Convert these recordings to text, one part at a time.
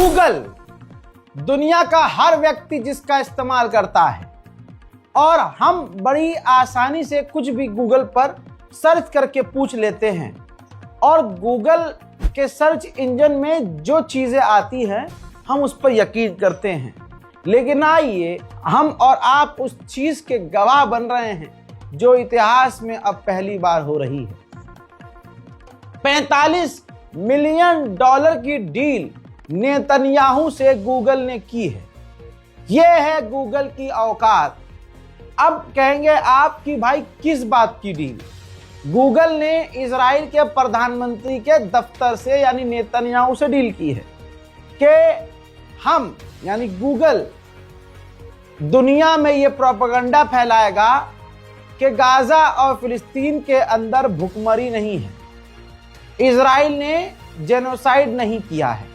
Google दुनिया का हर व्यक्ति जिसका इस्तेमाल करता है और हम बड़ी आसानी से कुछ भी गूगल पर सर्च करके पूछ लेते हैं और गूगल के सर्च इंजन में जो चीज़ें आती हैं हम उस पर यकीन करते हैं। लेकिन आइए हम और आप उस चीज़ के गवाह बन रहे हैं जो इतिहास में अब पहली बार हो रही है। 45 मिलियन डॉलर की डील नेतन्याहू से गूगल ने की है। यह है गूगल की औकात। अब कहेंगे आप कि भाई किस बात की डील? गूगल ने इजराइल के प्रधानमंत्री के दफ्तर से यानी नेतन्याहू से डील की है कि हम यानी गूगल दुनिया में ये प्रोपेगेंडा फैलाएगा कि गाजा और फिलिस्तीन के अंदर भुखमरी नहीं है, इजराइल ने जेनोसाइड नहीं किया है।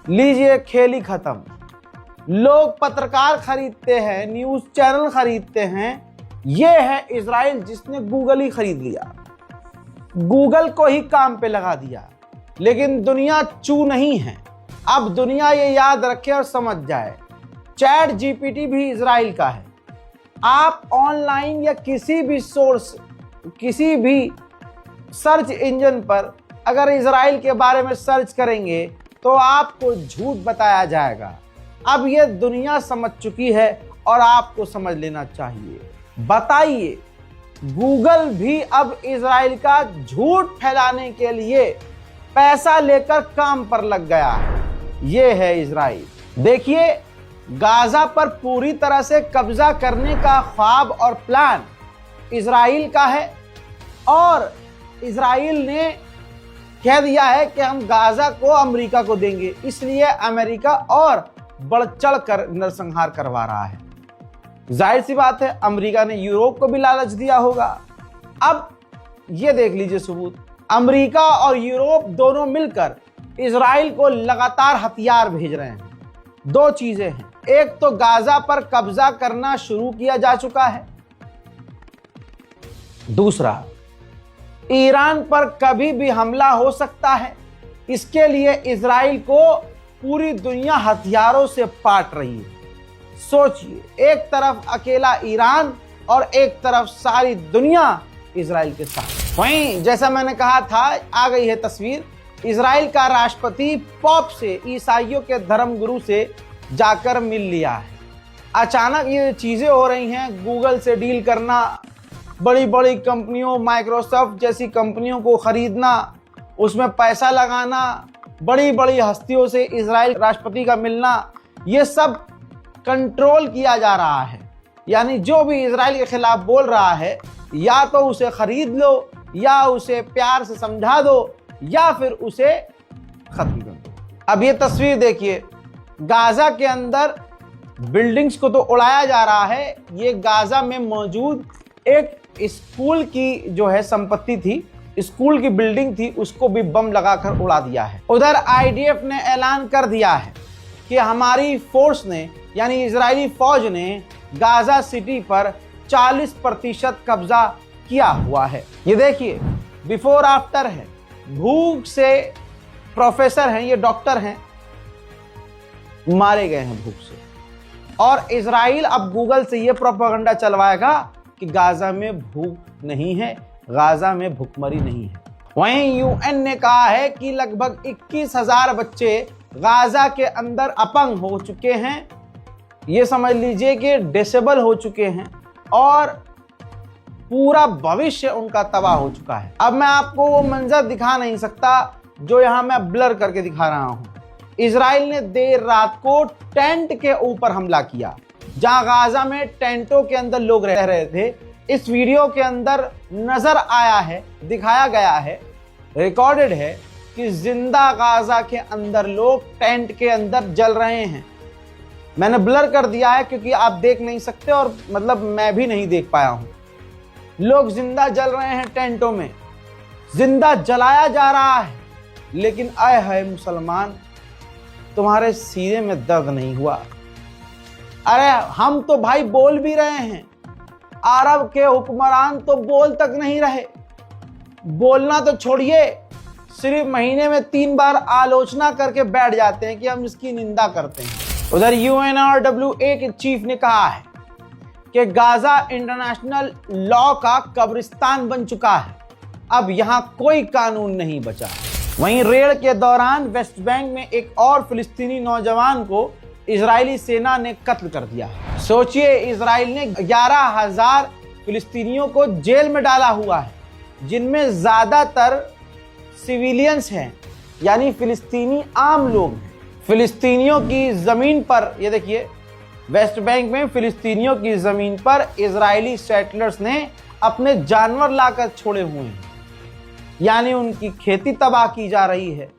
लीजिए खेल ही खत्म। लोग पत्रकार खरीदते हैं, न्यूज चैनल खरीदते हैं। यह है इजराइल जिसने गूगल ही खरीद लिया, गूगल को ही काम पे लगा दिया। लेकिन दुनिया चू नहीं है। अब दुनिया ये याद रखे और समझ जाए, चैट जीपीटी भी इजराइल का है। आप ऑनलाइन या किसी भी सोर्स, किसी भी सर्च इंजन पर अगर इजराइल के बारे में सर्च करेंगे तो आपको झूठ बताया जाएगा। अब ये दुनिया समझ चुकी है और आपको समझ लेना चाहिए। बताइए, गूगल भी अब इजराइल का झूठ फैलाने के लिए पैसा लेकर काम पर लग गया है। ये है इजराइल। देखिए, गाजा पर पूरी तरह से कब्जा करने का ख्वाब और प्लान इजराइल का है और इजराइल ने कह दिया है कि हम गाजा को अमेरिका को देंगे। इसलिए अमेरिका और बढ़ चढ़ कर नरसंहार करवा रहा है। जाहिर सी बात है, अमेरिका ने यूरोप को भी लालच दिया होगा। अब ये देख लीजिए सबूत, अमेरिका और यूरोप दोनों मिलकर इजराइल को लगातार हथियार भेज रहे हैं। दो चीजें हैं, एक तो गाजा पर कब्जा करना शुरू किया जा चुका है, दूसरा ईरान पर कभी भी हमला हो सकता है। इसके लिए इजराइल को पूरी दुनिया हथियारों से पाट रही है। सोचिए, एक तरफ अकेला ईरान और एक तरफ सारी दुनिया इजराइल के साथ। वहीं जैसा मैंने कहा था, आ गई है तस्वीर। इजराइल का राष्ट्रपति पोप से, ईसाइयों के धर्मगुरु से जाकर मिल लिया है। अचानक ये चीजें हो रही हैं, गूगल से डील करना, बड़ी बड़ी कंपनियों, माइक्रोसॉफ्ट जैसी कंपनियों को खरीदना, उसमें पैसा लगाना, बड़ी बड़ी हस्तियों से इजराइल राष्ट्रपति का मिलना, ये सब कंट्रोल किया जा रहा है। यानी जो भी इजराइल के खिलाफ बोल रहा है, या तो उसे खरीद लो, या उसे प्यार से समझा दो, या फिर उसे खत्म कर दो। अब ये तस्वीर देखिए, गाजा के अंदर बिल्डिंग्स को तो उड़ाया जा रहा है। ये गाजा में मौजूद एक स्कूल की जो है संपत्ति थी, स्कूल की बिल्डिंग थी, उसको भी बम लगाकर उड़ा दिया है। उधर आईडीएफ ने ऐलान कर दिया है कि हमारी फोर्स ने यानी इजरायली फौज ने गाजा सिटी पर 40% कब्जा किया हुआ है। ये देखिए, बिफोर आफ्टर है। भूख से प्रोफेसर हैं, ये डॉक्टर हैं, मारे गए हैं भूख से। और इजराइल अब गूगल से ये प्रोपेगेंडा चलवाएगा कि गाजा में भूख नहीं है, गाजा में भुखमरी नहीं है। वहीं यूएन ने कहा है कि लगभग 21,000 बच्चे गाजा के अंदर अपंग हो चुके हैं। ये समझ लीजिए कि डिसेबल हो चुके हैं और पूरा भविष्य उनका तबाह हो चुका है। अब मैं आपको वो मंजर दिखा नहीं सकता जो यहां मैं ब्लर करके दिखा रहा हूं। इजराइल ने देर रात को टेंट के ऊपर हमला किया, जहां गाजा में टेंटों के अंदर लोग रह रहे थे। इस वीडियो के अंदर नजर आया है, दिखाया गया है, रिकॉर्डेड है कि जिंदा गाजा के अंदर लोग टेंट के अंदर जल रहे हैं। मैंने ब्लर कर दिया है क्योंकि आप देख नहीं सकते और मतलब मैं भी नहीं देख पाया हूं। लोग जिंदा जल रहे हैं, टेंटों में जिंदा जलाया जा रहा है। लेकिन आए है मुसलमान, तुम्हारे सीने में दर्द नहीं हुआ? अरे हम तो भाई बोल भी रहे हैं, अरब के हुक्मरान तो बोल तक नहीं रहे। बोलना तो छोड़िए, सिर्फ महीने में 3 बार आलोचना करके बैठ जाते हैं कि हम इसकी निंदा करते हैं। उधर UNRWA के चीफ ने कहा है कि गाजा इंटरनेशनल लॉ का कब्रिस्तान बन चुका है, अब यहां कोई कानून नहीं बचा। वहीं रेड के दौरान वेस्ट बैंक में एक और फिलिस्तीनी नौजवान को इजरायली सेना ने कत्ल कर दिया। सोचिए, इजराइल ने 11,000 फिलिस्तीनियों को जेल में डाला हुआ है, जिनमें ज्यादातर सिविलियंस हैं, यानी फिलिस्तीनी आम लोग हैं। फिलिस्तीनियों की जमीन पर, ये देखिए, वेस्ट बैंक में फिलिस्तीनियों की जमीन पर इजरायली सेटलर्स ने अपने जानवर लाकर छोड़े हुए हैं, यानी उनकी खेती तबाह की जा रही है,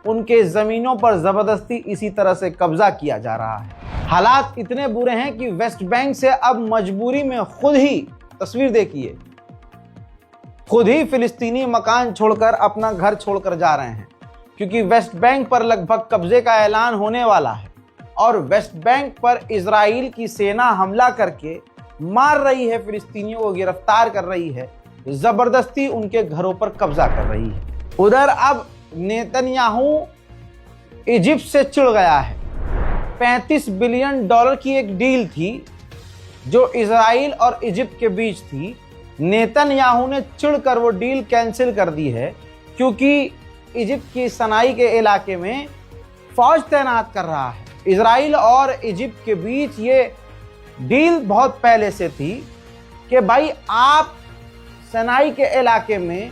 उनके जमीनों पर जबरदस्ती इसी तरह से कब्जा किया जा रहा है। हालात इतने बुरे हैं कि वेस्ट बैंक से अब मजबूरी में खुद ही, तस्वीर देखिए, खुद ही फिलिस्तीनी मकान छोड़कर अपना घर छोड़कर जा रहे हैं, क्योंकि वेस्ट बैंक पर लगभग कब्जे का ऐलान होने वाला है और वेस्ट बैंक पर इजराइल की सेना हमला करके मार रही है, फिलिस्तीनियों को गिरफ्तार कर रही है, जबरदस्ती उनके घरों पर कब्जा कर रही है। उधर अब नेतन्याहू इजिप्ट से चिढ़ गया है। $35 बिलियन की एक डील थी जो इजराइल और इजिप्ट के बीच थी। नेतन्याहू ने चिढ़कर वो डील कैंसिल कर दी है, क्योंकि इजिप्ट की सनाई के इलाके में फौज तैनात कर रहा है। इजराइल और इजिप्ट के बीच ये डील बहुत पहले से थी कि भाई आप सनाई के इलाके में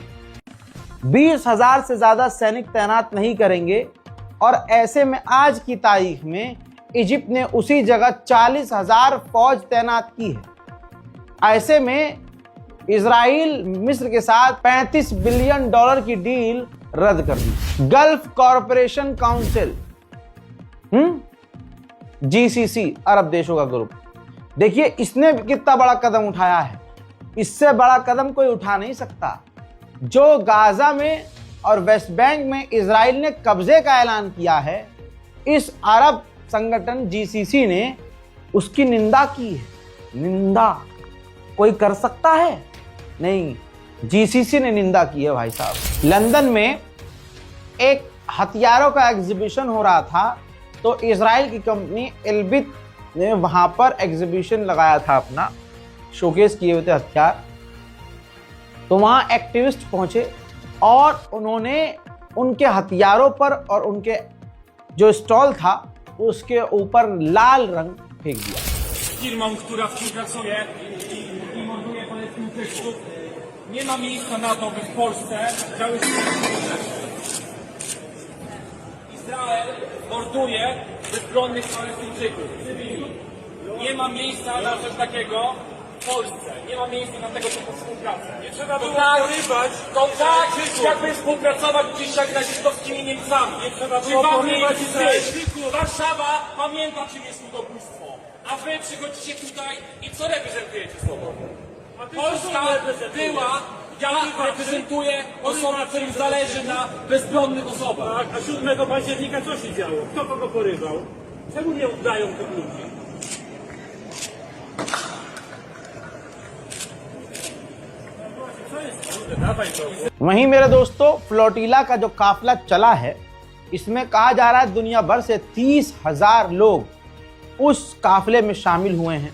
20,000 से ज्यादा सैनिक तैनात नहीं करेंगे, और ऐसे में आज की तारीख में इजिप्ट ने उसी जगह 40,000 फौज तैनात की है। ऐसे में इजराइल मिस्र के साथ $35 बिलियन की डील रद्द कर दी। गल्फ कॉरपोरेशन काउंसिल, GCC, अरब देशों का ग्रुप, देखिए इसने कितना बड़ा कदम उठाया है। इससे बड़ा कदम कोई उठा नहीं सकता। जो गाजा में और वेस्ट बैंक में इजराइल ने कब्जे का ऐलान किया है, इस अरब संगठन GCC ने उसकी निंदा की है। निंदा कोई कर सकता है? नहीं, GCC ने निंदा की है भाई साहब। लंदन में एक हथियारों का एग्जीबिशन हो रहा था, तो इजराइल की कंपनी एल्बिट ने वहां पर एग्जीबिशन लगाया था, अपना शोकेस किए हुए थे हथियार। तो वहां एक्टिविस्ट पहुंचे और उन्होंने उनके हथियारों पर और उनके जो स्टॉल था उसके ऊपर लाल रंग फेंक दिया। Firmą, która współpracuje i morduje Palestyńczyków, nie ma miejsca na to, by w Polsce działy się takie rzeczy. Izrael morduje bezbronnych Palestyńczyków, cywili. Nie ma miejsca na coś takiego w Polsce. Nie ma miejsca na tego typu współpracę. Nie trzeba było porywać. To tak, jakby współpracować dzisiaj z nazistowskimi Niemcami. Nie trzeba było porywać Izraelczyków. Warszawa pamięta, czym jest ludobójstwo. A wy przychodzicie tutaj i co reprezentujecie swobodę? Polska była, ja reprezentuję osoby, którym zależy na bezbronnych osobach. Tak, a 7 października co się działo? Kto kogo porywał? Czemu nie oddają tych ludzi? वहीं मेरे दोस्तों, flotilla का जो काफिला चला है, इसमें कहा जा रहा है दुनिया भर से 30,000 लोग उस काफिले में शामिल हुए हैं।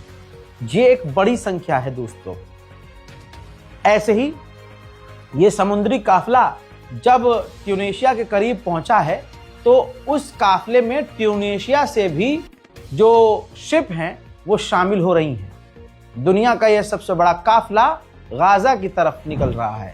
ये एक बड़ी संख्या है दोस्तों। ऐसे ही ये समुद्री काफिला जब ट्यूनीशिया के करीब पहुंचा है, तो उस काफिले में ट्यूनीशिया से भी जो शिप हैं वो शामिल हो रही हैं। दुनिया का यह सबसे बड़ा काफिला गाजा की तरफ निकल रहा है।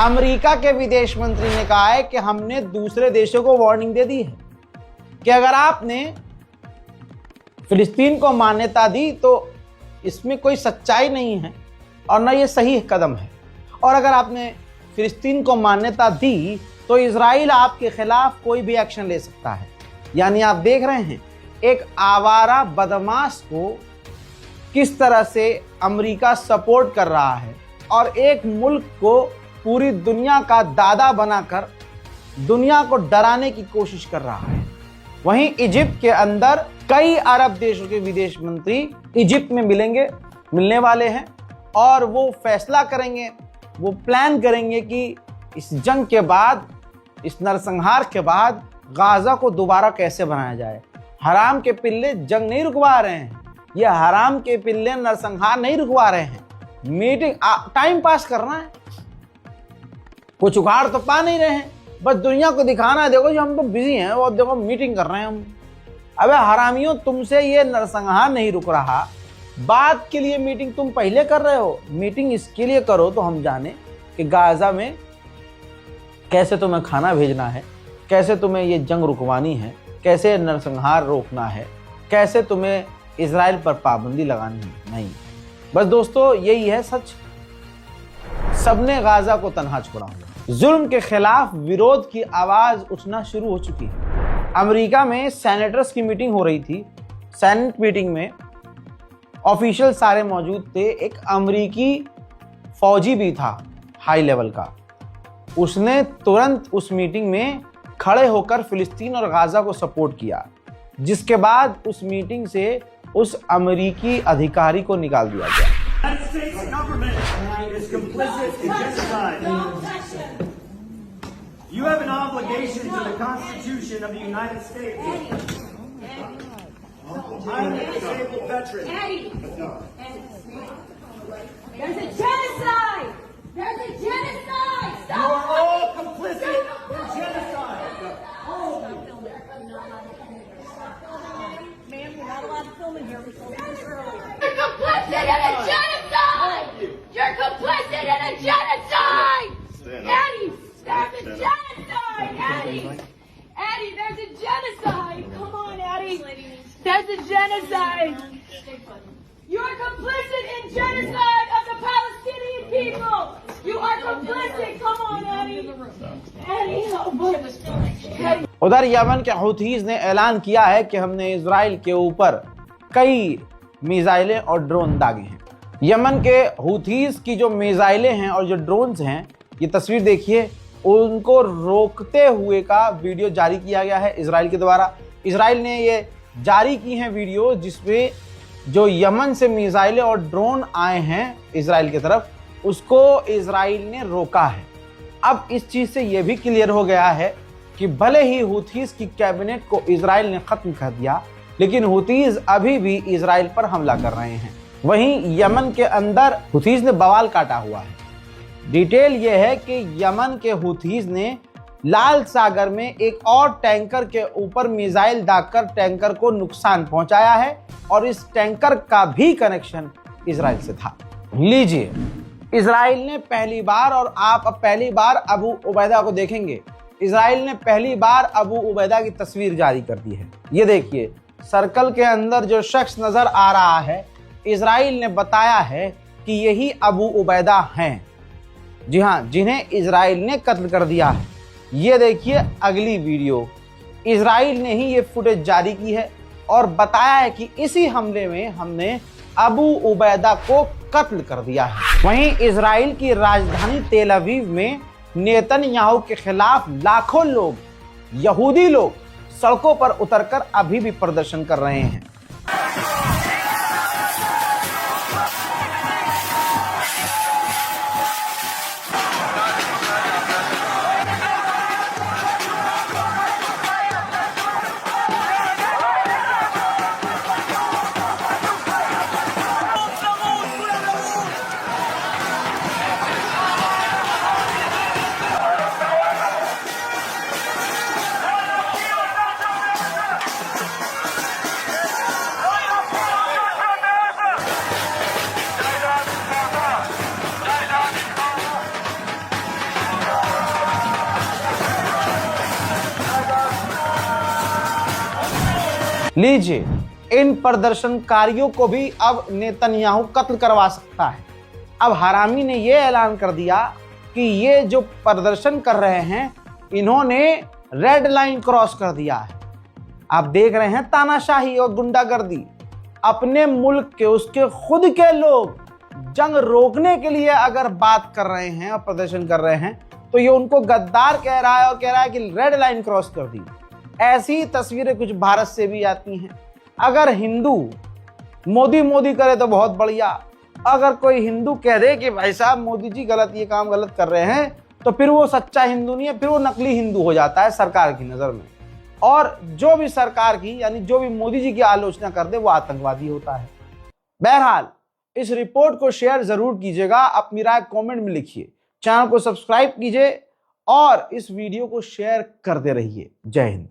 अमेरिका के विदेश मंत्री ने कहा है कि हमने दूसरे देशों को वार्निंग दे दी है कि अगर आपने फिलिस्तीन को मान्यता दी तो इसमें कोई सच्चाई नहीं है और न ये सही कदम है। और अगर आपने फिलिस्तीन को मान्यता दी तो इजराइल आपके खिलाफ कोई भी एक्शन ले सकता है। यानी आप देख रहे हैं एक आवारा बदमाश को किस तरह से अमेरिका सपोर्ट कर रहा है और एक मुल्क को पूरी दुनिया का दादा बनाकर दुनिया को डराने की कोशिश कर रहा है। वहीं इजिप्ट के अंदर कई अरब देशों के विदेश मंत्री इजिप्ट में मिलने वाले हैं और वो फैसला करेंगे, वो प्लान करेंगे कि इस जंग के बाद, इस नरसंहार के बाद गाजा को दोबारा कैसे बनाया जाए। हराम के पिल्ले जंग नहीं रुकवा रहे हैं, ये हराम के पिल्ले नरसंहार नहीं रुकवा रहे हैं। मीटिंग टाइम पास करना है, कुछ उखाड़ तो पा नहीं रहे हैं, बस दुनिया को दिखाना है देखो जी हम तो बिजी हैं और देखो मीटिंग कर रहे हैं हम। अबे हरामियों, तुमसे ये नरसंहार नहीं रुक रहा, बात के लिए मीटिंग तुम पहले कर रहे हो। मीटिंग इसके लिए करो तो हम जाने कि गाजा में कैसे तुम्हें खाना भेजना है, कैसे तुम्हें ये जंग रुकवानी है, कैसे नरसंहार रोकना है, कैसे तुम्हें इजराइल पर पाबंदी लगानी है। नहीं, बस दोस्तों यही है सच। सबने गाजा को तन्हा छोड़ा हुआ। जुल्म के खिलाफ विरोध की आवाज उठना शुरू हो चुकी है। अमेरिका में सेनेटर्स की मीटिंग हो रही थी। सेनेट मीटिंग में ऑफिशियल सारे मौजूद थे। एक अमेरिकी फौजी भी था हाई लेवल का। उसने तुरंत उस मीटिंग में खड़े होकर फिलिस्तीन और गाजा को सपोर्ट किया, जिसके बाद उस मीटिंग से उस अमेरिकी अधिकारी को निकाल दिया गया। United States government is complicit in genocide. You have an obligation to the Constitution of the United States. I'm a disabled veteran. There's a genocide! There's a genocide! You Stop! are all complicit in genocide. Ma'am, you're not allowed to film in here. We told you this earlier. You're complicit in a genocide! You're complicit in a genocide! Eddie, there's a genocide! Eddie! Eddie, there's a genocide! Come on, Eddie! There's a genocide! You're complicit in genocide of the Palestinian people! You are complicit! Come on, Eddie! Eddie, help us! Eddie! उधर Yemen के Houthis ने ऐलान किया है कि हमने Israel के ऊपर कई मिसाइलें और ड्रोन दागे हैं। यमन के हूथीज की जो मिसाइलें हैं और जो ड्रोन्स हैं, ये तस्वीर देखिए, उनको रोकते हुए का वीडियो जारी किया गया है इजराइल के द्वारा। इजराइल ने ये जारी की हैं वीडियो जिसमें जो यमन से मिसाइलें और ड्रोन आए हैं इजराइल की तरफ, उसको इजराइल ने रोका है। अब इस चीज से यह भी क्लियर हो गया है कि भले ही हूथीज की कैबिनेट को इजराइल ने खत्म कर दिया, लेकिन हूथीज अभी भी इजराइल पर हमला कर रहे हैं। वहीं यमन के अंदर हूथीज ने बवाल काटा हुआ है। डिटेल यह है कि यमन के हूथीज ने लाल सागर में एक और टैंकर के ऊपर मिसाइल दागकर टैंकर को नुकसान पहुंचाया है और इस टैंकर का भी कनेक्शन इजराइल से था। लीजिए, इजराइल ने पहली बार, और आप अब पहली बार अबू उबैदा को देखेंगे, इजराइल ने पहली बार अबू उबैदा की तस्वीर जारी कर दी है। ये देखिए, सर्कल के अंदर जो शख्स नजर आ रहा है, इजराइल ने बताया है कि यही अबू उबैदा हैं। जी हाँ, जिन्हें इजराइल ने कत्ल कर दिया है। ये देखिए अगली वीडियो, इजराइल ने ही ये फुटेज जारी की है और बताया है कि इसी हमले में हमने अबू उबैदा को कत्ल कर दिया है। वहीं इजराइल की राजधानी तेल अवीव में नेतन्याहू के खिलाफ लाखों लोग, यहूदी लोग सड़कों पर उतरकर अभी भी प्रदर्शन कर रहे हैं। लीजिए, इन प्रदर्शनकारियों को भी अब नेतन्याहू कत्ल करवा सकता है। अब हरामी ने यह ऐलान कर दिया कि ये जो प्रदर्शन कर रहे हैं इन्होंने रेड लाइन क्रॉस कर दिया है। आप देख रहे हैं तानाशाही और गुंडागर्दी। अपने मुल्क के उसके खुद के लोग जंग रोकने के लिए अगर बात कर रहे हैं और प्रदर्शन कर रहे हैं तो ये उनको गद्दार कह रहा है और कह रहा है कि रेड लाइन क्रॉस कर दी। ऐसी तस्वीरें कुछ भारत से भी आती हैं। अगर हिंदू मोदी मोदी करे तो बहुत बढ़िया, अगर कोई हिंदू कह दे कि भाई साहब मोदी जी गलत, ये काम गलत कर रहे हैं, तो फिर वो सच्चा हिंदू नहीं है, फिर वो नकली हिंदू हो जाता है सरकार की नजर में। और जो भी सरकार की यानी जो भी मोदी जी की आलोचना कर दे वो आतंकवादी होता है। बहरहाल इस रिपोर्ट को शेयर जरूर कीजिएगा, अपनी राय कमेंट में लिखिए, चैनल को सब्सक्राइब कीजिए और इस वीडियो को शेयर करते रहिए। जय हिंद।